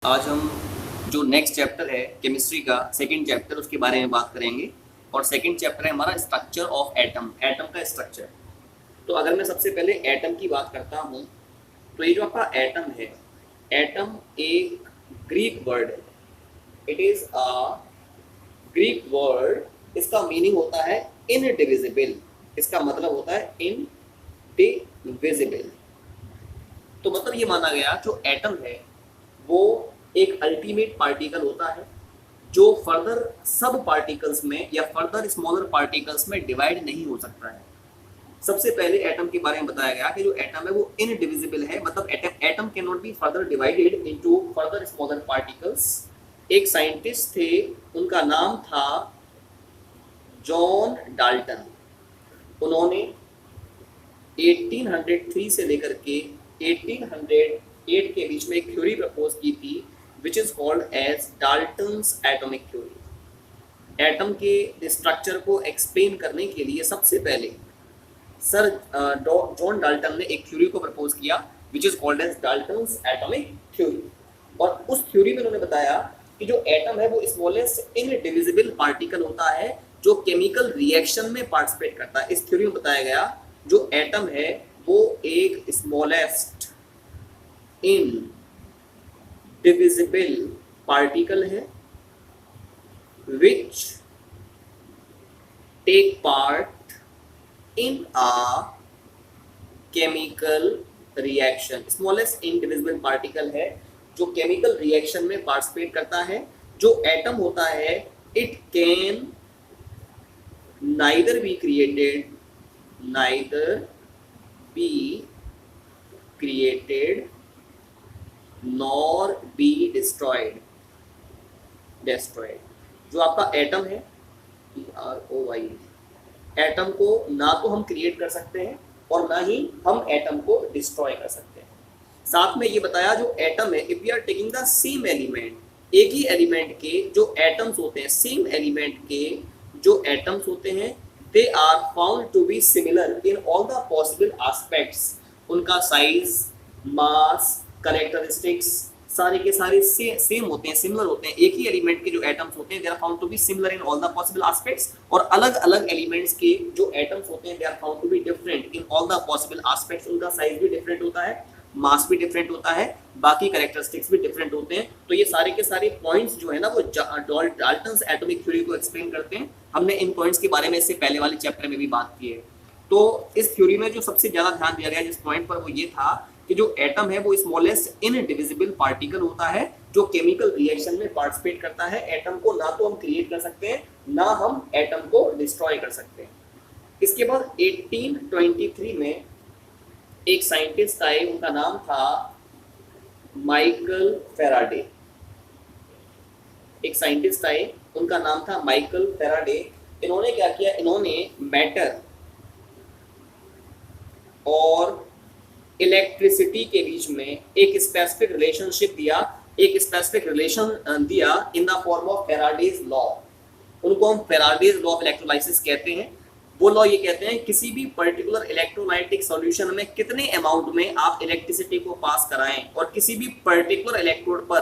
आज हम जो नेक्स्ट चैप्टर है केमिस्ट्री का सेकंड चैप्टर उसके बारे में बात करेंगे। और सेकंड चैप्टर है हमारा स्ट्रक्चर ऑफ एटम, एटम का स्ट्रक्चर। तो अगर मैं सबसे पहले एटम की बात करता हूँ तो ये जो आपका एटम है, एटम एक ग्रीक वर्ड है। It is a Greek word. इसका मीनिंग होता है इनडिविजिबल। इसका मतलब होता है इनडिविजिबल। तो मतलब ये माना गया जो एटम है वो एक अल्टीमेट पार्टिकल होता है जो फर्दर सब पार्टिकल्स में या फर्दर स्मॉलर पार्टिकल्स में डिवाइड नहीं हो सकता है। सबसे पहले एटम के बारे में बताया गया कि जो एटम है वो इनडिविजिबल है, मतलब atom can not be further divided into further smaller particles. एक साइंटिस्ट थे, उनका नाम था जॉन डाल्टन। उन्होंने 1803 से लेकर के 1808 के बीच में एक थ्योरी प्रपोज की थी which is called as Dalton's atomic theory. Atom के स्ट्रक्चर को एक्सप्लेन करने के लिए सबसे पहले सर जॉन डाल्टन ने एक थ्योरी को प्रपोज किया which is called as Dalton's atomic theory. और उस थ्योरी में उन्होंने बताया कि जो एटम है वो स्मॉलेस्ट इनडिविजिबल पार्टिकल होता है जो केमिकल रिएक्शन में पार्टिसिपेट करता है। इस थ्योरी में बताया गया जो एटम है वो एक स्मॉलेस्ट इनडिविजिबल पार्टिकल है which take part in a chemical reaction। Smallest indivisible particle है जो केमिकल रिएक्शन में पार्टिसिपेट करता है। जो एटम होता है it can neither be created nor be destroyed. जो आपका एटम है PROY, एटम को ना तो हम क्रिएट कर सकते हैं और ना ही हम एटम को डिस्ट्रॉय कर सकते हैं। साथ में ये बताया जो एटम है if we are taking the same element, एक ही एलिमेंट के जो एटम्स होते हैं, सेम एलिमेंट के जो एटम्स होते हैं they are found to be similar in all the possible aspects. उनका साइज, मास, कैरेक्टरिस्टिक्स सारे के सारे सेम होते हैं, सिमिलर होते हैं। एक ही एलिमेंट के जो एटम्स होते हैं they are found to be similar in all the possible aspects. और अलग अलग एलिमेंट्स के जो एटम्स होते हैं they are found to be different in all the possible aspects. उनका साइज भी डिफरेंट होता है, मास भी डिफरेंट होता है, बाकी कैरेक्टरिस्टिक्स भी डिफरेंट होते हैं। तो ये सारे के सारे पॉइंट्स जो है ना वो डाल्टन्स एटॉमिक थ्योरी को एक्सप्लेन करते हैं। हमने इन पॉइंट्स के बारे में इससे पहले वाले चैप्टर में भी बात की है। तो इस थ्योरी में जो सबसे ज्यादा ध्यान दिया गया जिस पॉइंट पर वो ये था कि जो एटम है वो स्मॉलेस्ट इनडिविजिबल पार्टिकल होता है जो केमिकल रिएक्शन में पार्टिसिपेट करता है। एटम को ना तो हम क्रिएट कर सकते हैं ना हम एटम को डिस्ट्रॉय कर सकते हैं। इसके बाद 1823 में एक साइंटिस्ट आए, उनका नाम था माइकल फेराडे। एक साइंटिस्ट आए, उनका नाम था माइकल फेराडे। इन्होंने क्या किया, इन्होंने मैटर और इलेक्ट्रिसिटी के बीच में एक स्पेसिफिक रिलेशनशिप दिया, एक स्पेसिफिक रिलेशन दिया in the form of Faraday's law. उनको हम फेराडेज लॉ ऑफ इलेक्ट्रोलाइसिस कहते हैं। वो लॉ ये कहते हैं किसी भी पर्टिकुलर इलेक्ट्रोलाइटिक सॉल्यूशन में कितने अमाउंट में आप इलेक्ट्रिसिटी को पास कराएं और किसी भी पर्टिकुलर इलेक्ट्रोड पर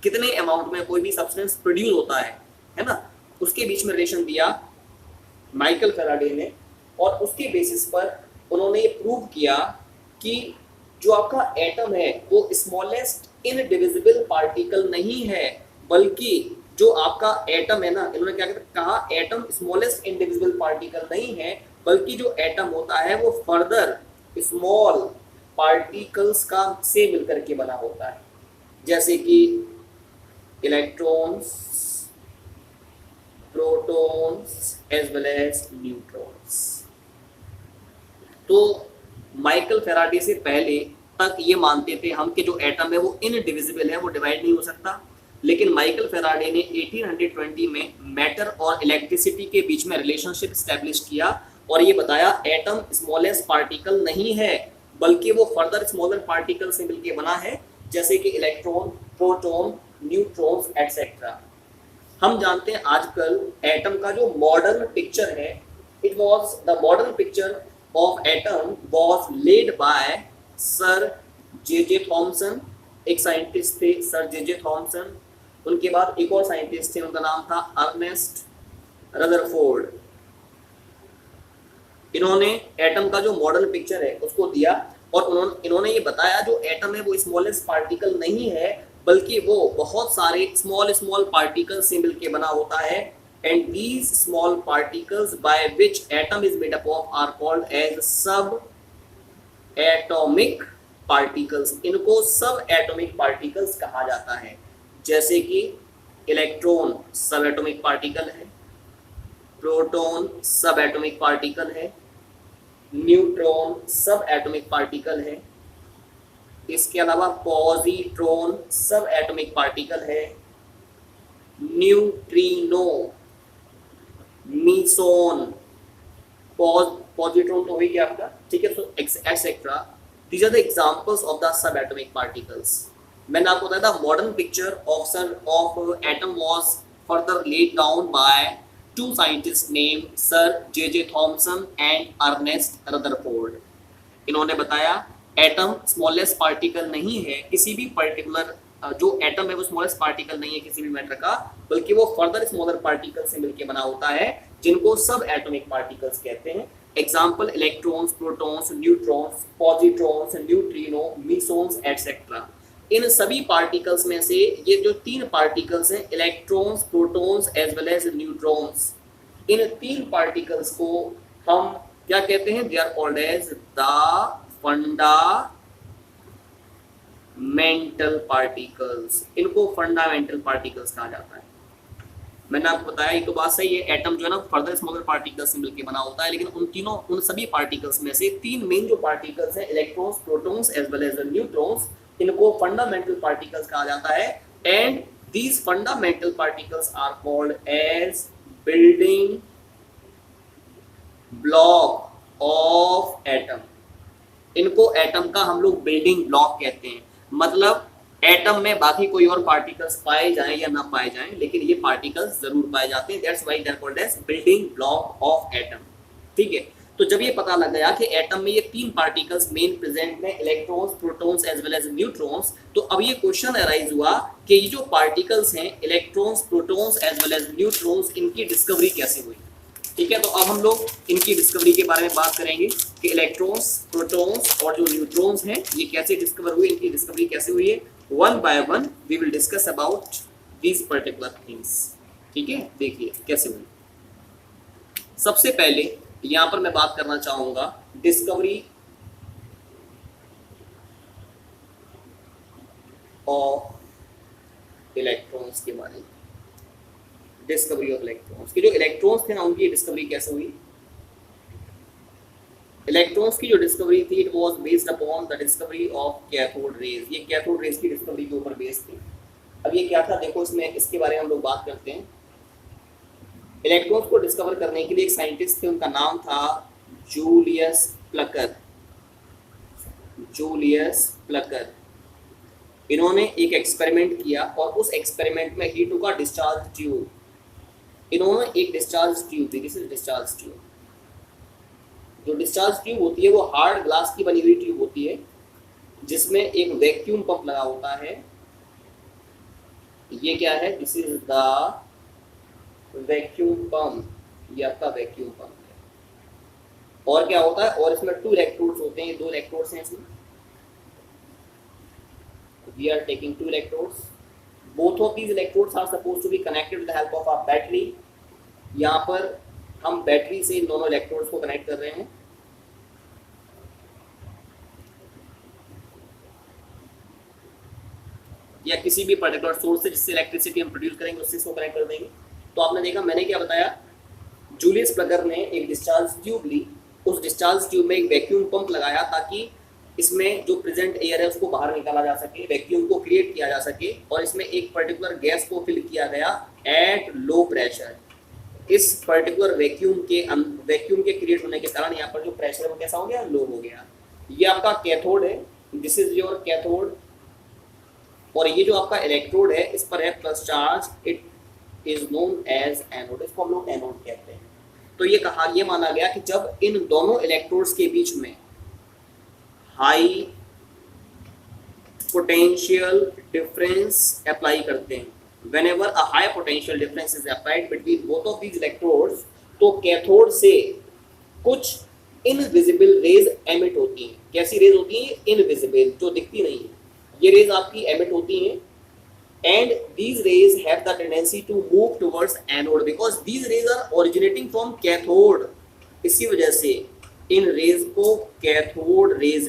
कितने अमाउंट में कोई भी सब्सटेंस प्रोड्यूस होता है ना, उसके बीच में रिलेशन दिया माइकल फेराडे ने। और उसके बेसिस पर उन्होंने ये प्रूव किया कि जो आपका एटम है वो स्मॉलेस्ट इनडिविजिबल पार्टिकल नहीं है, बल्कि जो आपका एटम है ना, इन्होंने क्या कहा, एटम स्मॉलेस्ट इनडिविजिबल पार्टिकल नहीं है बल्कि जो एटम होता है वो फर्दर स्मॉल पार्टिकल्स का से मिलकर के बना होता है, जैसे कि electrons, protons as well as neutrons. तो माइकल फेराडे से पहले तक ये मानते थे हम कि जो एटम है वो इनडिविजिबल है, वो डिवाइड नहीं हो सकता। लेकिन माइकल फेराडे ने 1820 में मैटर और इलेक्ट्रिसिटी के बीच में रिलेशनशिप स्टैब्लिश किया और ये बताया एटम स्मॉलेस्ट पार्टिकल नहीं है बल्कि वो फर्दर स्मॉलर पार्टिकल से मिलकर बना है, जैसे कि इलेक्ट्रॉन, प्रोटॉन, न्यूट्रॉन्स एटसेट्रा। हम जानते हैं आजकल एटम का जो मॉडर्न पिक्चर है, it was the modern picture of atom was laid by Sir J.J. Thomson एक साइंटिस्ट थे सर जे थॉमसन, उनके बाद एक और साइंटिस्ट थे, उनका नाम था अर्नेस्ट रदरफोर्ड। इन्होंने एटम का जो मॉडर्न पिक्चर है उसको दिया और इन्होंने ये बताया जो एटम है वो स्मॉलेस्ट पार्टिकल नहीं है, बल्कि वो बहुत सारे स्मॉल स्मॉल पार्टिकल से मिलकर बना होता है। And these small particles by which atom is made up of are called as subatomic particles. इनको सब एटॉमिक पार्टिकल्स कहा जाता है, जैसे कि इलेक्ट्रॉन सब एटॉमिक पार्टिकल है, प्रोटॉन सब एटॉमिक पार्टिकल है, न्यूट्रॉन सब एटॉमिक पार्टिकल है, इसके अलावा पॉजिट्रॉन सब एटॉमिक पार्टिकल है, न्यूट्रिनो, मीसोन, पॉजिट्रॉन तो वही क्या आपका, ठीक है, so etcetera. These are the examples of the subatomic particles. मैंने आपको बताया था modern picture of atom was further led down by two scientists named Sir J.J. Thomson and Ernest Rutherford। इन्होंने बताया एटम स्मॉलेस्ट पार्टिकल नहीं है किसी भी पर्टिकुलर, जो एटम है वो स्मॉलेस्ट पार्टिकल नहीं है किसी भी मैटर का, बल्कि वो फर्दर स्मॉलर पार्टिकल से मिलकर बना होता है, जिनको सब एटॉमिक पार्टिकल्स कहते हैं। Example electrons, protons, neutrons, positrons, neutrino, mesons etcetera. इन सभी पार्टिकल्स में से ये जो तीन पार्टिकल्स हैं, electrons, protons as well as neutrons, इन तीन पार्टिकल्स को हम क्या कहते हैं? They are called as the fundamental particles. इनको फंडामेंटल पार्टिकल्स कहा जाता है। मैंने आपको बताया ये तो बात सही है, एटम जो है ना फर्दर स्मॉलर पार्टिकल्स से मिलकर बना होता है, लेकिन उन सभी पार्टिकल्स में से तीन मेन जो पार्टिकल्स हैं, electrons, protons as well as neutrons, इनको फंडामेंटल पार्टिकल्स कहा जाता है। And these fundamental particles are called as building block of atom. इनको एटम का हम लोग बिल्डिंग ब्लॉक कहते हैं। मतलब एटम में बाकी कोई और पार्टिकल्स पाए जाएं या ना पाए जाएं, लेकिन ये पार्टिकल्स जरूर पाए जाते हैं। That's why they are called as building block of atom. ठीक है, तो जब ये पता लग गया कि एटम में ये तीन पार्टिकल्स मेन प्रेजेंट में, electrons, protons as well as neutrons, तो अब ये क्वेश्चन अराइज हुआ कि ये जो पार्टिकल्स हैं, electrons, protons as well as neutrons, इनकी डिस्कवरी कैसे हुई। ठीक है, तो अब हम लोग इनकी डिस्कवरी के बारे में बात करेंगे कि इलेक्ट्रॉन्स, प्रोटॉन्स और जो न्यूट्रॉन्स हैं ये कैसे डिस्कवर हुए, इनकी डिस्कवरी कैसे हुई है। One by one we will discuss about these particular things. ठीक है, देखिए कैसे हुई। सबसे पहले यहां पर मैं बात करना चाहूंगा डिस्कवरी ऑफ इलेक्ट्रॉन्स के बारे में। डिस्कवरी ऑफ इलेक्ट्रॉन्स के जो इलेक्ट्रॉन्स थे ना, उनकी डिस्कवरी कैसे हुई। इलेक्ट्रॉन्स की जो डिस्कवरी थी, it was based upon the discovery of cathode raise. ये कैथोड रेज की डिस्कवरी के ऊपर बेस्ड थी। अब ये क्या था देखो, इसमें इसके बारे में हम लोग बात करते हैं। इलेक्ट्रॉन्स को डिस्कवर करने के लिए एक साइंटिस्ट थे, उनका नाम था जूलियस प्लकर। जूलियस प्लकर, इन्होंने एक एक्सपेरिमेंट किया और उस एक्सपेरिमेंट में ही टू का डिस्चार्ज ट्यूब। इन्होंने एक discharge tube the, this is discharge tube. जो डिस्चार्ज ट्यूब होती है वो हार्ड ग्लास की बनी हुई ट्यूब होती है, जिसमें एक वैक्यूम पंप लगा होता है। ये क्या है? This is the vacuum pump. ये आपका वैक्यूम पंप है। और क्या होता है? और इसमें 2 इलेक्ट्रोड्स होते हैं, 2 इलेक्ट्रोड्स हैं इसमें। We are taking 2 electrodes. Both of these electrodes are supposed to be connected with the help of a battery. यहाँ पर हम बैटरी से इन दोनों इलेक्ट्रोड्स को कनेक्ट कर रहे हैं। या किसी भी पर्टिकुलर सोर्स से जिससे इलेक्ट्रिसिटी हम प्रोड्यूस करेंगे उससे इसको कनेक्ट कर देंगे। तो आपने देखा, मैंने क्या बताया, जूलियस प्लगर ने एक डिस्चार्ज ट्यूब ली, उस डिस्चार्ज ट्यूब में एक वैक्यूम पंप लगाया ताकि इसमें जो प्रेजेंट एयर है उसको बाहर निकाला जा सके, वैक्यूम को क्रिएट किया जा सके। और इसमें एक पर्टिकुलर गैस को फिल किया गया एट लो प्रेशर। इस पर्टिकुलर वैक्यूम के क्रिएट होने के कारण यहाँ पर जो प्रेशर है वो कैसा हो गया? लो हो गया। ये आपका कैथोड है, दिस इज योर कैथोड। और ये जो आपका इलेक्ट्रोड है इस पर है plus charge, it is known as anode. इसको हम लोग एनोड कहते हैं। तो ये माना गया कि जब इन दोनों इलेक्ट्रोड्स के बीच में हाई पोटेंशियल डिफरेंस अप्लाई करते हैं, whenever a high potential difference is applied between both of these electrodes, तो कैथोड से कुछ इनविजिबल रेज एमिट होती हैं। कैसी रेज होती हैं? इनविजिबल, जो दिखती नहीं है। ये रेज आपकी एमिट होती हैं, and these rays have the tendency to move towards anode because these rays are originating from cathode। इसी वजह से इन रेज को कैथोड रेज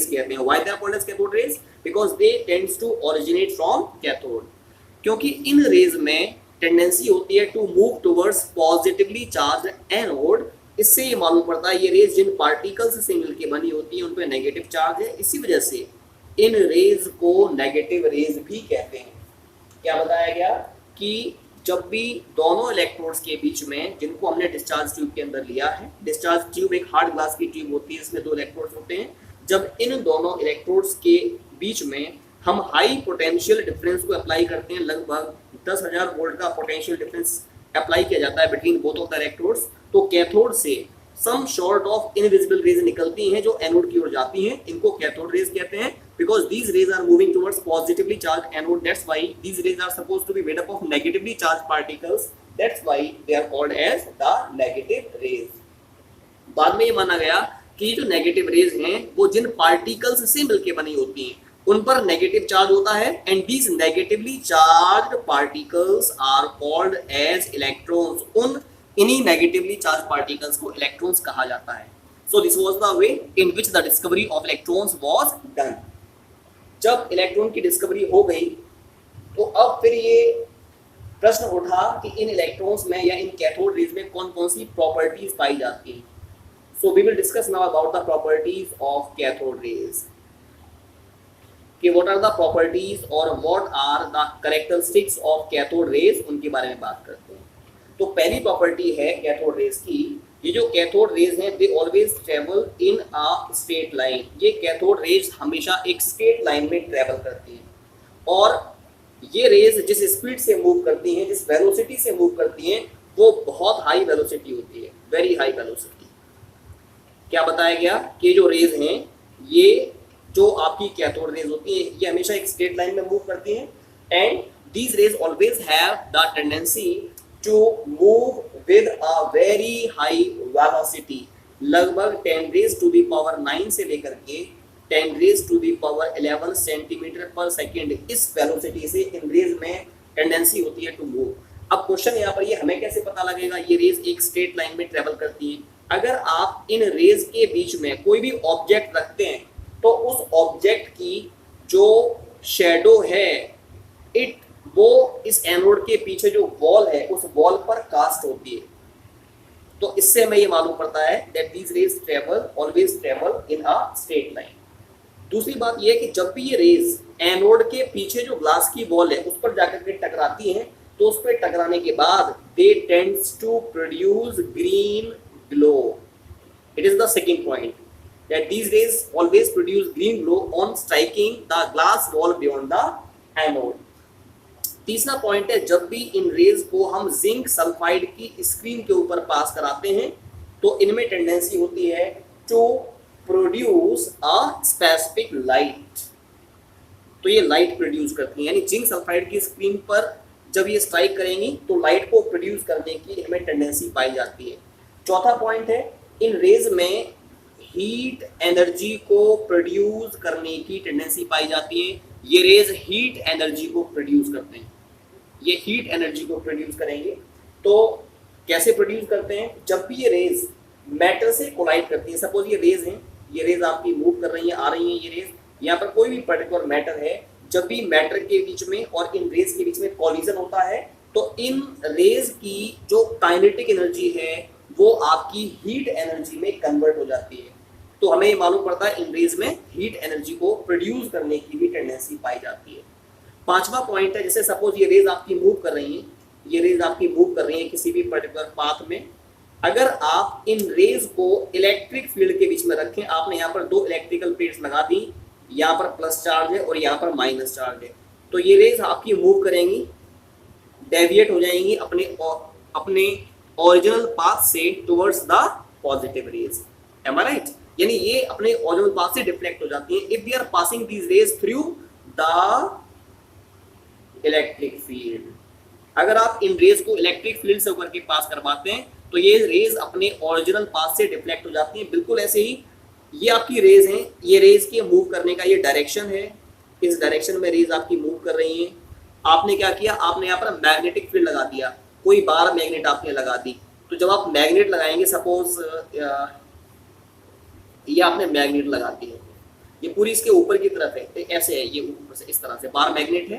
कहते हैं। why they are called as cathode rays? because they tends to originate from cathode, क्योंकि इन rays में tendency होती है to move towards positively charge anode. इससे ये मालूम पड़ता है ये रेज जिन पार्टिकल्स से मिलकर बनी होती है उन पे नेगेटिव चार्ज है, इसी वजह से इन रेज को नेगेटिव रेज भी कहते हैं। क्या बताया गया कि जब भी दोनों इलेक्ट्रोड्स के बीच में, जिनको हमने डिस्चार्ज ट्यूब के अंदर लिया है, डिस्चार्ज ट्यूब एक हार्ड ग्लास की ट्यूब होती है, इसमें 2 इलेक्ट्रोड्स होते हैं, जब इन दोनों इलेक्ट्रोड्स के बीच में हम हाई पोटेंशियल डिफरेंस को अप्लाई करते हैं, लगभग 10,000 वोल्ट का पोटेंशियल डिफरेंस अप्लाई किया जाता है between both of the electrodes, तो कैथोड से some short of invisible rays निकलती हैं जो एनोड की ओर जाती हैं। इनको कैथोड रेज कहते हैं because these rays are moving towards positively charged anode, that's why these rays are supposed to be made up of negatively charged particles, that's why they are called as the negative rays। बाद में ये माना गया कि जो negative raise हैं वो जिन particles से मिलकर बनी होती हैं उन पर नेगेटिव चार्ज होता है, and these negatively charged particles are called as electrons. उन इन्हीं नेगेटिवली चार्ज पार्टिकल्स को इलेक्ट्रॉन्स कहा जाता है। So this was the way in which the discovery of electrons was done. जब इलेक्ट्रॉन की डिस्कवरी हो गई तो अब फिर ये प्रश्न उठा कि इन इलेक्ट्रॉन्स में या इन कैथोड रेज में कौन कौन सी प्रॉपर्टीज पाई जाती हैं। So we will discuss now about the properties of cathode rays, कि व्हाट आर द प्रॉपर्टीज और what are the characteristics of cathode rays, उनके बारे में बात करते हैं। तो पहली प्रॉपर्टी है कैथोड रेज की, ये जो कैथोड रेज हैं they always travel in a straight line. ये कैथोड रेज हमेशा एक स्ट्रेट लाइन में ट्रेवल करती हैं, और ये रेज जिस स्पीड से मूव करती हैं, जिस वेलोसिटी से मूव करती हैं, वो बहुत हाई वेलोसिटी होती है, वेरी हाई वेलोसिटी। क्या बताया गया कि जो रेज हैं, ये जो आपकी कैथोड रेज होती हैं, ये हमेशा एक स्ट्रेट लाइन में मूव करती हैं, and these rays always have the tendency to move with a very high velocity, लगभग 10 raised to the power 9 से लेकर के 10 raised to the power 11 centimetre पर सेकेंड, इस वेलोसिटी से इन रेज में टेंडेंसी होती है टू मूव। अब क्वेश्चन यहाँ पर ये हमें कैसे पता लगेगा ये रेज एक स्ट्रेट लाइन में ट्रेवल करती है? अगर आप इन रेज के बीच में कोई भी ऑब्जेक्ट रखते हैं तो उस ऑब्जेक्ट की जो शेडो है वो इस एनोड के पीछे जो वॉल है उस वॉल पर कास्ट होती है। तो इससे हमें ये मालूम पड़ता है that these raise travel always travel in a straight line. दूसरी बात ये है कि जब भी ये रेज एनोड के पीछे जो ग्लास की वॉल है उस पर जाकर के टकराती हैं, तो उस पर टकराने के बाद they tends to produce green glow. It is the second point that these rays always produce green glow on striking the glass wall beyond the anode. तीसरा पॉइंट है, जब भी इन रेज को हम जिंक सल्फाइड की स्क्रीन के ऊपर पास कराते हैं तो इनमें टेंडेंसी होती है to produce a specific light. तो ये लाइट प्रोड्यूस करती है, यानी जिंक सल्फाइड की स्क्रीन पर जब ये स्ट्राइक करेंगी तो लाइट को प्रोड्यूस करने की इनमें टेंडेंसी पाई जाती है। चौथा पॉइंट है, इन रेज में हीट एनर्जी को प्रोड्यूस करने की टेंडेंसी पाई जाती है। ये रेज हीट एनर्जी को प्रोड्यूस करते हैं, ये हीट एनर्जी को प्रोड्यूस करेंगे। तो कैसे प्रोड्यूस करते हैं? जब भी ये रेज मैटर से कोलाइड करती है, सपोज ये रेज हैं, ये रेज आपकी मूव कर रही हैं, आ रही हैं, ये रेज यहाँ पर कोई भी पर्टिकुलर मैटर है, जब भी मैटर के बीच में और इन रेज के बीच में कॉलिजन होता है तो इन रेज की जो काइनेटिक एनर्जी है वो आपकी हीट एनर्जी में कन्वर्ट हो जाती है। तो हमें ये मालूम पड़ता है इन रेज में हीट एनर्जी को प्रोड्यूस करने की भी टेंडेंसी पाई जाती है। पांचवा पॉइंट है, जैसे सपोज ये रेज आपकी मूव कर रही हैं, ये रेज आपकी मूव कर रही हैं किसी भी पर्टिकुलर पाथ में, अगर आप इन रेज को इलेक्ट्रिक फील्ड के बीच में रखें, आपने यहाँ पर 2 इलेक्ट्रिकल प्लेट्स लगा दी, यहाँ पर प्लस चार्ज है और यहाँ पर माइनस चार्ज है, तो ये रेज आपकी मूव करेंगी, डेविएट हो जाएंगी अपने ओरिजिनल पाथ से towards the positive rays. Am I right? यानी ये अपने ओरिजिनल पाथ से डिफ्लेक्ट हो जाती हैं if we are passing these rays through the electric field. अगर आप इन रेज को इलेक्ट्रिक फील्ड से होकर के पास करवाते हैं तो ये रेज अपने ओरिजिनल पाथ से डिफ्लेक्ट हो जाती हैं। बिल्कुल ऐसे ही ये आपकी रेज हैं, ये रेज के मूव करने का ये डायरेक्शन है, इस डायरेक्शन में रेज आपकी मूव कर रही हैं। आपने क्या किया, आपने यहाँ पर मैग्नेटिक फील्ड लगा दिया, कोई बार मैग्नेट आपने लगा दी। तो जब आप मैग्नेट लगाएंगे, सपोज ये आपने मैग्नेट लगा दी है, ये पूरी इसके ऊपर की तरफ है, ऐसे है, ये ऊपर से इस तरह से बार मैग्नेट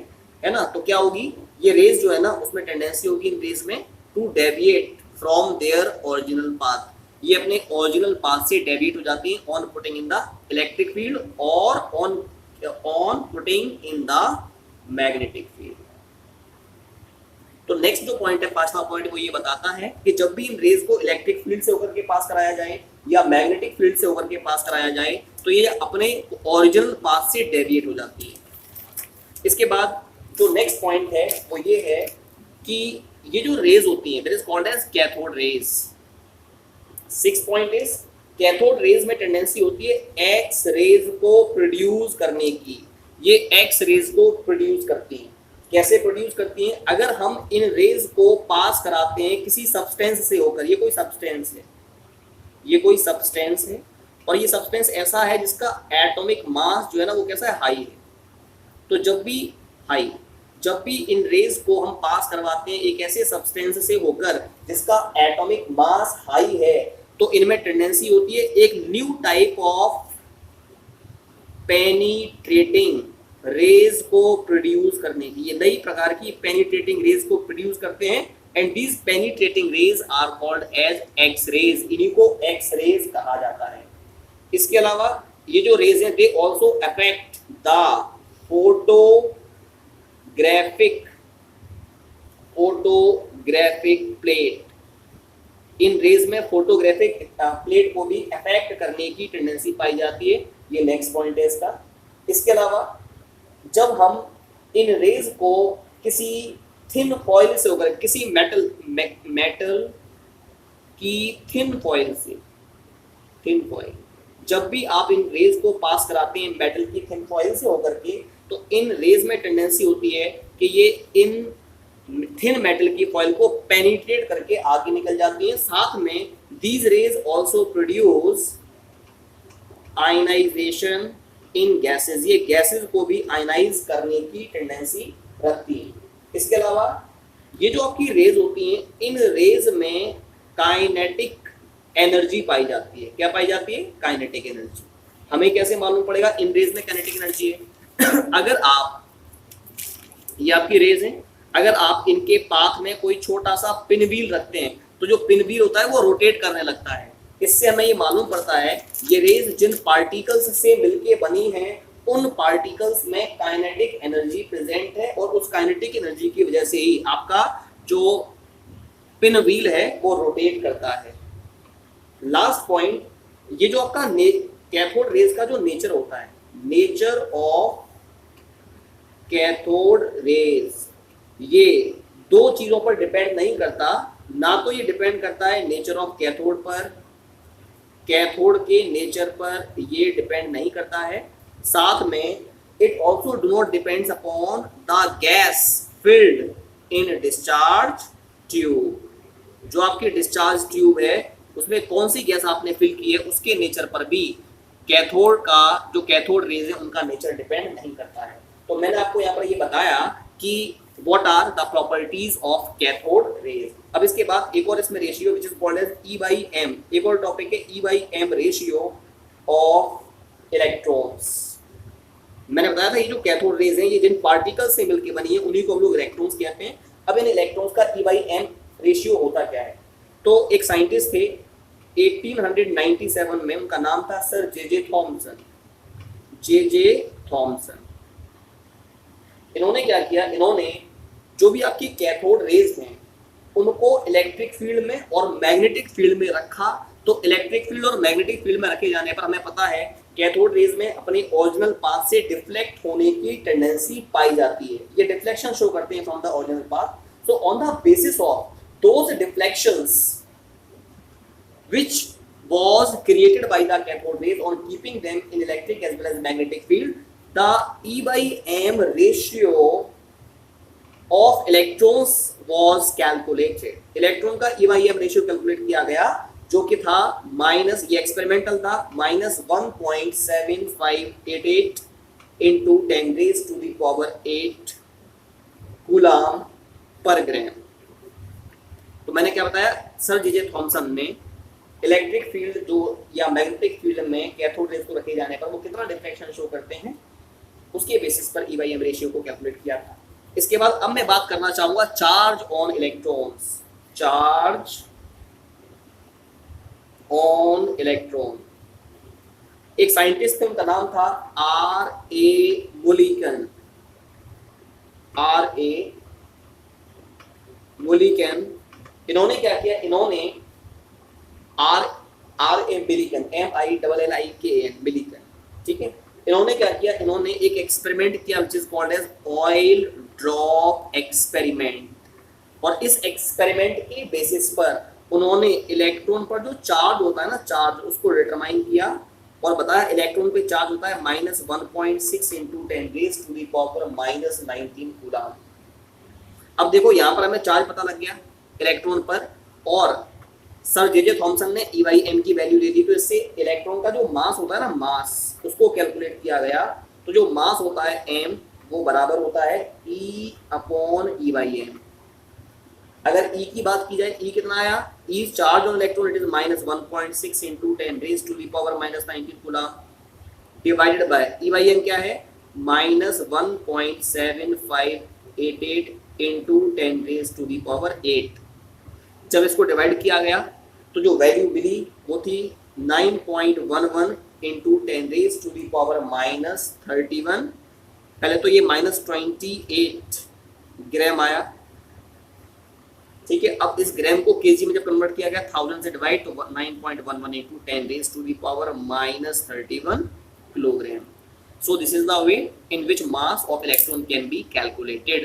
है ना। तो क्या होगी, ये रेज जो है ना उसमें टेंडेंसी होगी इन रेज में to deviate from their original path. ये अपने ओरिजिनल पाथ से डेविएट हो जाती है on putting in the electric field और on putting in the magnetic field. तो नेक्स्ट जो पॉइंट है, पांचवा पॉइंट, वो ये बताता है कि जब भी इन रेज को इलेक्ट्रिक फील्ड से होकर के पास कराया जाए या मैग्नेटिक फील्ड से होकर के पास कराया जाए तो ये अपने ओरिजिनल पाथ से डेविएट हो जाती है। इसके बाद जो नेक्स्ट पॉइंट है वो ये है कि ये जो रेज होती हैं, that is called as cathode rays. Six point is cathode rays में टेंडेंसी होती है एक्स रेज को प्रोड्यूस करने की। ये एक्स रेज को प्रोड्यूस करती हैं। कैसे प्रोड्यूस करती हैं, अगर हम इन रेज को पास कराते हैं किसी सब्सटेंस से होकर, ये कोई सब्सटेंस है, ये कोई सब्सटेंस है और ये सब्सटेंस ऐसा है जिसका एटॉमिक मास जो है ना वो कैसा है, हाई है। तो जब भी इन रेज को हम पास करवाते हैं एक ऐसे सब्सटेंस से होकर जिसका एटॉमिक मास हाई है, तो इनमें टेंडेंसी होती है एक new type of penetrating rays को प्रोड्यूस करने की। ये नई प्रकार की पेनिट्रेटिंग रेज को प्रोड्यूस करते हैं and these penetrating rays are called as X rays. इन्हीं को एक्स रेज कहा जाता है। इसके अलावा ये जो रेज हैं they also affect the photographic plate. इन रेज में फोटोग्राफिक प्लेट को भी अफेक्ट करने की टेंडेंसी पाई जाती है। ये नेक्स्ट पॉइंट है इसका। इसके अलावा जब हम इन रेज को किसी थिन फॉइल से होकर, किसी मेटल की थिन फॉइल से, जब भी आप इन रेज को पास कराते हैं मेटल की थिन फॉइल से होकर के, तो इन रेज में टेंडेंसी होती है कि ये इन थिन मेटल की फॉइल को पेनिट्रेट करके आगे निकल जाती है। साथ में these rays also produce ionisation in gases. ये गैसेस को भी आयनाइज करने की टेंडेंसी रखती है। इसके अलावा ये जो आपकी रेज होती हैं, इन रेज में काइनेटिक एनर्जी पाई जाती है। क्या पाई जाती है? Kinetic energy. हमें कैसे मालूम पड़ेगा इन रेज में काइनेटिक एनर्जी है? अगर आप, ये आपकी रेज है, अगर आप इनके पाथ में कोई छोटा सा पिन व्हील रखते हैं तो जो पिन व्हील होता है वो रोटेट करने लगता है। इससे हमें ये मालूम पड़ता है ये रेज जिन पार्टिकल्स से मिलके बनी हैं उन पार्टिकल्स में काइनेटिक एनर्जी प्रेजेंट है और उस काइनेटिक एनर्जी की वजह से ही आपका जो पिन व्हील है वो रोटेट करता है। लास्ट पॉइंट, ये जो आपका कैथोड रेज का जो नेचर होता है, नेचर ऑफ कैथोड रेज, ये दो चीजों पर डिपेंड नहीं करता। ना तो ये डिपेंड करता है नेचर ऑफ कैथोड पर, कैथोड के नेचर पर ये डिपेंड नहीं करता है। साथ में it also do not depends upon the gas filled in discharge tube. जो आपकी डिस्चार्ज ट्यूब है उसमें कौन सी गैस आपने फिल की है उसके नेचर पर भी कैथोड का, जो कैथोड रेज है उनका नेचर डिपेंड नहीं करता है। तो मैंने आपको यहाँ पर ये बताया कि what are the properties of cathode rays। अब इसके बाद एक और इसमें ratio which is called as E/m, एक और टॉपिक है E/m रेशियो ऑफ इलेक्ट्रॉन्स। मैंने बताया था ये जो कैथोड रेज हैं ये जिन पार्टिकल्स से मिलकर बनी है उन्हीं को हम लोग इलेक्ट्रॉन्स कहते हैं। अब इन इलेक्ट्रॉन्स का E/m रेशियो होता क्या है? तो एक साइंटिस्ट थे 1897 में, उनका नाम था सर जे थॉमसन। इन्होंने क्या किया, इन्होंने जो भी आपकी कैथोड रेज हैं उनको इलेक्ट्रिक फील्ड में और मैग्नेटिक फील्ड में रखा। तो इलेक्ट्रिक फील्ड और मैग्नेटिक फील्ड में रखे जाने पर हमें पता है कैथोड रेज में अपने ओरिजिनल पाथ से डिफ्लेक्ट होने की टेंडेंसी पाई जाती है। ये डिफ्लेक्शन शो करते हैं from the original path. So on the basis of those deflections which was created by the cathode rays on keeping them in electric as well as magnetic field. The E by m ratio of electrons was calculated. Electron का E by m ratio calculate किया गया जो कि था minus, ये experimental था, -1.7588 into 10 raised to the power 8 coulomb पर gram. तो मैंने क्या बताया, सर जे थॉमसन ने इलेक्ट्रिक फील्ड जो या मैग्नेटिक फील्ड में कैथोड रेज को रखे जाने पर वो कितना डिफ्रैक्शन शो करते हैं, उसके बेसिस पर E by m रेशियो को कैलकुलेट किया था। इसके बाद अब मैं बात करना चाहूंगा charge on electrons. Charge on electron, एक साइंटिस्ट थे, उनका नाम था R.A. मुलिकन। R.A. मुलिकन, इन्होंने क्या किया, इन्होंने R.A. मिलिकन, MILLIKN मिलिकन, ठीक है। इन्होंने क्या किया, इन्होंने एक एक्सपेरिमेंट किया which is called as oil drop experiment, और इस एक्सपेरिमेंट के बेसिस पर उन्होंने इलेक्ट्रॉन पर जो चार्ज होता है ना, चार्ज, उसको डिटरमाइन किया और बताया इलेक्ट्रॉन पे चार्ज होता है -1.6 into 10 raised to the power -19 coulomb. अब देखो यहाँ पर हमें चार्ज पता लग गया इलेक्ट्रॉन पर, और सर जे थॉमसन ने E by m की वैल्यू दे दी, तो इससे इलेक्ट्रॉन का जो मास होता है ना, मास, उसको कैलकुलेट किया गया। तो जो मास होता है m, वो बराबर होता है E upon E by m। अगर E की बात की जाए, E कितना आया, E charge on electron it is -1.6 into 10 raised to the power -19 coulomb divided by E by m क्या है, -1.7588 into 10 raised to the power 8। जब इसको डिवाइड किया गया तो जो वैल्यू मिली वो थी 9.11 into 10 raised to the power -31। पहले तो ये -28 ग्राम आया, ठीक है। अब इस ग्राम को केजी में जब कन्वर्ट किया गया 1000 से डिवाइड, तो 9.11 into 10 raised to the power -31 kilogram. So this is the way in which mass of electron can be calculated.